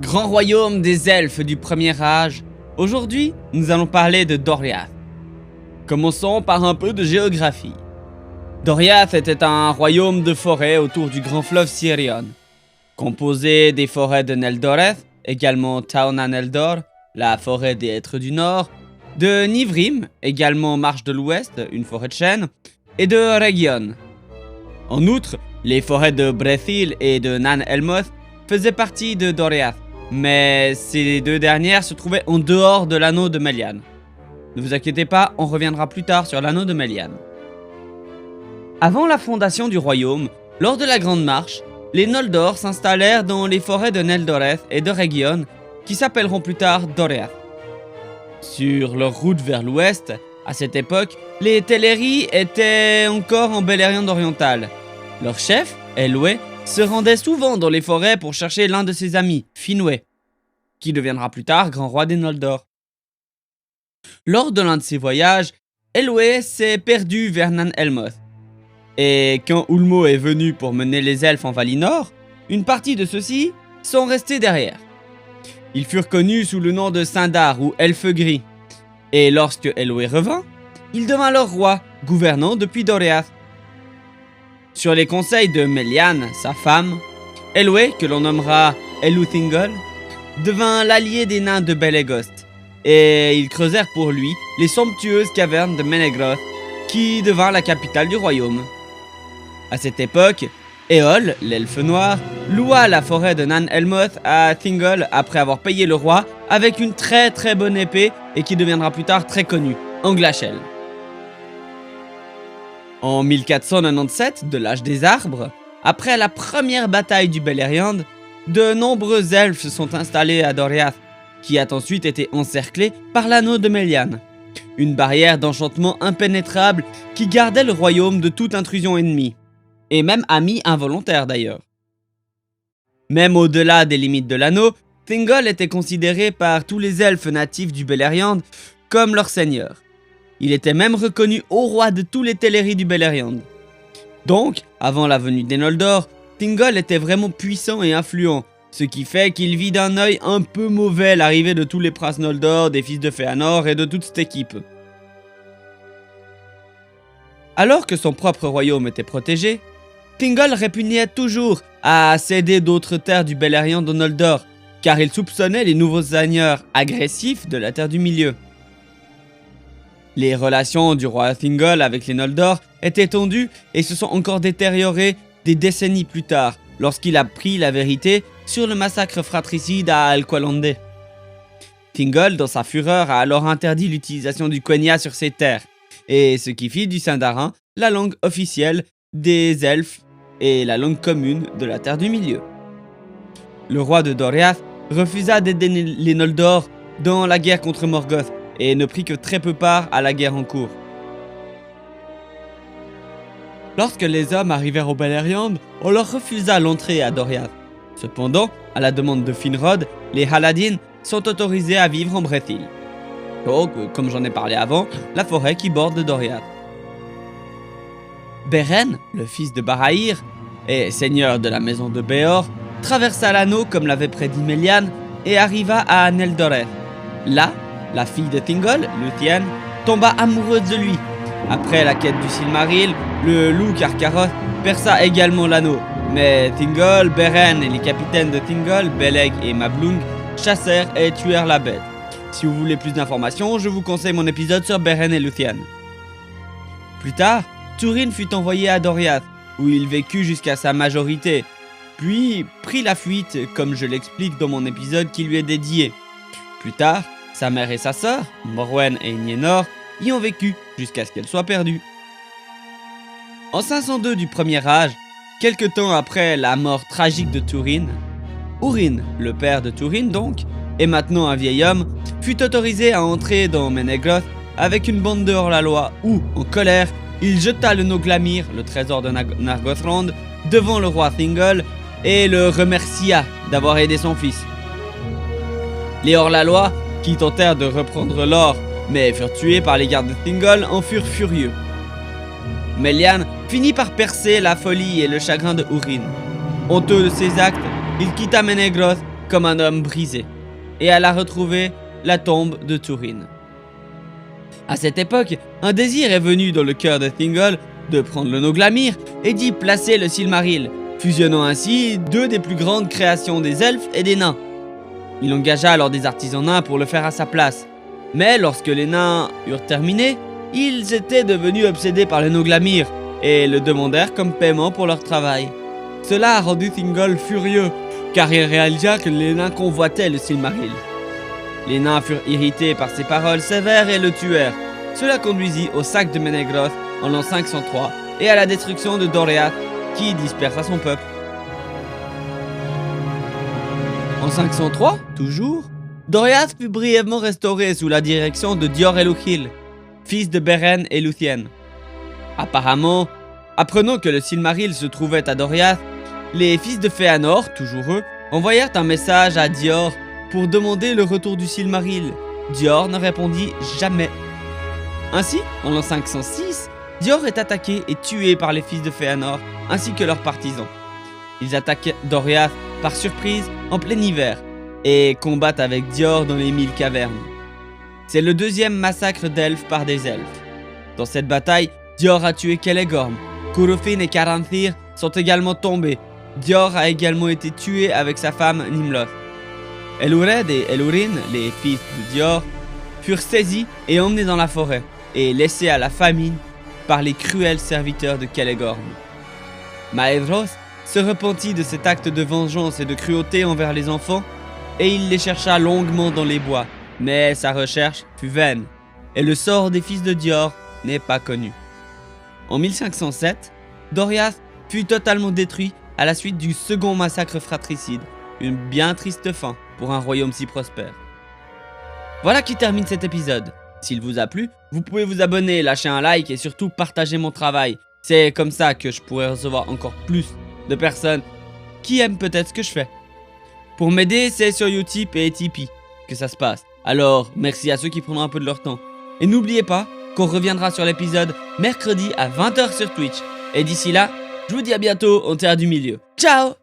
Grand royaume des elfes du premier âge, aujourd'hui nous allons parler de Doriath. Commençons par un peu de géographie. Doriath était un royaume de forêts autour du grand fleuve Sirion, composé des forêts de Neldoreth, également Taona Neldor, la forêt des êtres du nord, de Nivrim, également Marche de l'Ouest, une forêt de chêne, et de Region. En outre, les forêts de Brethil et de Nan Elmoth faisaient partie de Doriath, mais ces deux dernières se trouvaient en dehors de l'anneau de Melian. Ne vous inquiétez pas, on reviendra plus tard sur l'anneau de Melian. Avant la fondation du royaume, lors de la Grande Marche, les Noldor s'installèrent dans les forêts de Neldoreth et de Region, qui s'appelleront plus tard Doriath. Sur leur route vers l'ouest, à cette époque, les Teleri étaient encore en Beleriand oriental. Leur chef, Elwë, se rendait souvent dans les forêts pour chercher l'un de ses amis, Finwë, qui deviendra plus tard grand roi des Noldor. Lors de l'un de ses voyages, Elwë s'est perdu vers Nan Elmoth. Et quand Ulmo est venu pour mener les elfes en Valinor, une partie de ceux-ci sont restés derrière. Ils furent connus sous le nom de Sindar ou Elfe Gris. Et lorsque Elwë revint, il devint leur roi, gouvernant depuis Doriath. Sur les conseils de Melian, sa femme, Elwë, que l'on nommera Eleuthingol, devint l'allié des nains de Belegost, et ils creusèrent pour lui les somptueuses cavernes de Menegroth, qui devint la capitale du royaume. À cette époque, Éol, l'elfe noir, loua la forêt de Nan Elmoth à Thingol après avoir payé le roi avec une très bonne épée et qui deviendra plus tard très connue, Anglachel. En 1497, de l'âge des arbres, après la première bataille du Beleriand, de nombreux elfes se sont installés à Doriath, qui a ensuite été encerclé par l'anneau de Melian, une barrière d'enchantement impénétrable qui gardait le royaume de toute intrusion ennemie, et même amis involontaires d'ailleurs. Même au-delà des limites de l'anneau, Thingol était considéré par tous les elfes natifs du Beleriand comme leur seigneur. Il était même reconnu au roi de tous les Teleri du Beleriand. Donc, avant la venue des Noldor, Thingol était vraiment puissant et influent, ce qui fait qu'il vit d'un œil un peu mauvais l'arrivée de tous les princes Noldor, des fils de Fëanor et de toute cette équipe. Alors que son propre royaume était protégé, Thingol répugnait toujours à céder d'autres terres du Beleriand aux Noldor, car il soupçonnait les nouveaux seigneurs agressifs de la Terre du Milieu. Les relations du roi Thingol avec les Noldor étaient tendues et se sont encore détériorées des décennies plus tard, lorsqu'il a appris la vérité sur le massacre fratricide à Alqualondë. Thingol, dans sa fureur, a alors interdit l'utilisation du Quenya sur ses terres, et ce qui fit du Sindarin la langue officielle des elfes et la langue commune de la Terre du Milieu. Le roi de Doriath refusa d'aider les Noldor dans la guerre contre Morgoth, et ne prit que très peu part à la guerre en cours. Lorsque les hommes arrivèrent au Beleriand, on leur refusa l'entrée à Doriath. Cependant, à la demande de Finrod, les Haladin sont autorisés à vivre en Brethil. Donc, comme j'en ai parlé avant, la forêt qui borde Doriath. Beren, le fils de Barahir, et seigneur de la maison de Beor, traversa l'anneau comme l'avait prédit Melian et arriva à Neldoreth. Là, la fille de Thingol, Luthien, tomba amoureuse de lui. Après la quête du Silmaril, le loup Carcharoth perça également l'anneau. Mais Thingol, Beren et les capitaines de Thingol, Beleg et Mablung, chassèrent et tuèrent la bête. Si vous voulez plus d'informations, je vous conseille mon épisode sur Beren et Luthien. Plus tard, Túrin fut envoyé à Doriath, où il vécut jusqu'à sa majorité, puis prit la fuite, comme je l'explique dans mon épisode qui lui est dédié. Plus tard, sa mère et sa sœur, Morwen et Nienor, y ont vécu jusqu'à ce qu'elles soient perdues. En 502 du premier âge, quelque temps après la mort tragique de Túrin, Húrin, le père de Túrin donc, et maintenant un vieil homme, fut autorisé à entrer dans Menegroth avec une bande de hors-la-loi où, en colère, il jeta le Noglamir, le trésor de Nargothrond, devant le roi Thingol et le remercia d'avoir aidé son fils. Les hors-la-loi, qui tentèrent de reprendre l'or, mais furent tués par les gardes de Thingol, en furent furieux. Melian finit par percer la folie et le chagrin de Húrin. Honteux de ses actes, il quitta Menegroth comme un homme brisé, et elle a retrouvé la tombe de Túrin. À cette époque, un désir est venu dans le cœur de Thingol de prendre le Noglamir et d'y placer le Silmaril, fusionnant ainsi deux des plus grandes créations des elfes et des nains. Il engagea alors des artisans nains pour le faire à sa place. Mais lorsque les nains eurent terminé, ils étaient devenus obsédés par le Noglamir et le demandèrent comme paiement pour leur travail. Cela a rendu Thingol furieux, car il réalisa que les nains convoitaient le Silmaril. Les nains furent irrités par ces paroles sévères et le tuèrent. Cela conduisit au sac de Menegroth en l'an 503 et à la destruction de Doriath qui dispersa son peuple. En 503, toujours, Doriath fut brièvement restauré sous la direction de Dior Eluhil, fils de Beren et Luthien. Apparemment, apprenant que le Silmaril se trouvait à Doriath, les fils de Fëanor, toujours eux, envoyèrent un message à Dior pour demander le retour du Silmaril. Dior ne répondit jamais. Ainsi, en l'an 506, Dior est attaqué et tué par les fils de Fëanor, ainsi que leurs partisans. Ils attaquent Doriath par surprise en plein hiver, et combattent avec Dior dans les 1000 cavernes. C'est le deuxième massacre d'elfes par des elfes. Dans cette bataille, Dior a tué Celegorm, Curufin et Caranthir sont également tombés. Dior a également été tué avec sa femme Nimloth. Elured et Elurin, les fils de Dior, furent saisis et emmenés dans la forêt, et laissés à la famine par les cruels serviteurs de Celegorm. Maedhros se repentit de cet acte de vengeance et de cruauté envers les enfants, et il les chercha longuement dans les bois, mais sa recherche fut vaine, et le sort des fils de Dior n'est pas connu. En 1507, Doriath fut totalement détruit à la suite du second massacre fratricide, une bien triste fin pour un royaume si prospère. Voilà qui termine cet épisode. S'il vous a plu, vous pouvez vous abonner, lâcher un like et surtout partager mon travail. C'est comme ça que je pourrai recevoir encore plus de personnes qui aiment peut-être ce que je fais. Pour m'aider, c'est sur Utip et Tipeee que ça se passe. Alors, merci à ceux qui prendront un peu de leur temps. Et n'oubliez pas qu'on reviendra sur l'épisode mercredi à 20 h sur Twitch. Et d'ici là, je vous dis à bientôt en Terre du Milieu. Ciao!